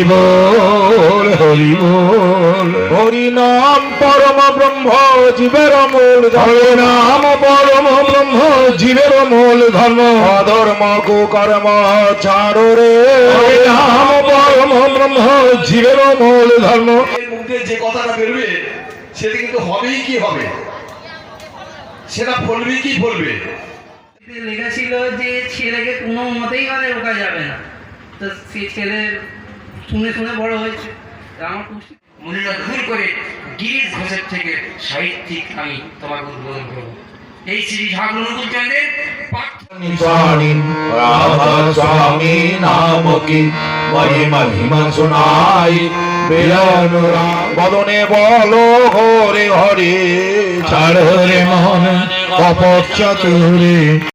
হরি বল হরি বল। হরি নাম পরম ব্রহ্ম জীবের মূল, হরি নাম পরম ব্রহ্ম জীবের মূল ধর্ম। অধর্ম কুকর্ম ছাড়ো রে, হরি নাম পরম ব্রহ্ম জীবের মূল ধর্ম। এর মুখে যে কথাটা বেরোবে সেটা কিন্তু হবেই কি হবে, সেটা ফলবেই কি ফলবে। লেখা ছিল যে ছেলেকে কোনো মতেই মানে রোকা যাবে না, তো সেই ছেলে শুনে শুনে বড় হয়েছে। আমার মূল্য দূর করে গিরিশ ঘোষের থেকে সাহিত্যিক আমি তোমাকে উদ্বোধন করবো। এই শ্রী ঠাকুর অনুকূলচন্দ্রের রাধা স্বামী নাম কি মহিমা শুনাই, বদনে বলো হরে হরে, ছাড় রে মন অপচ্ছাতুরে।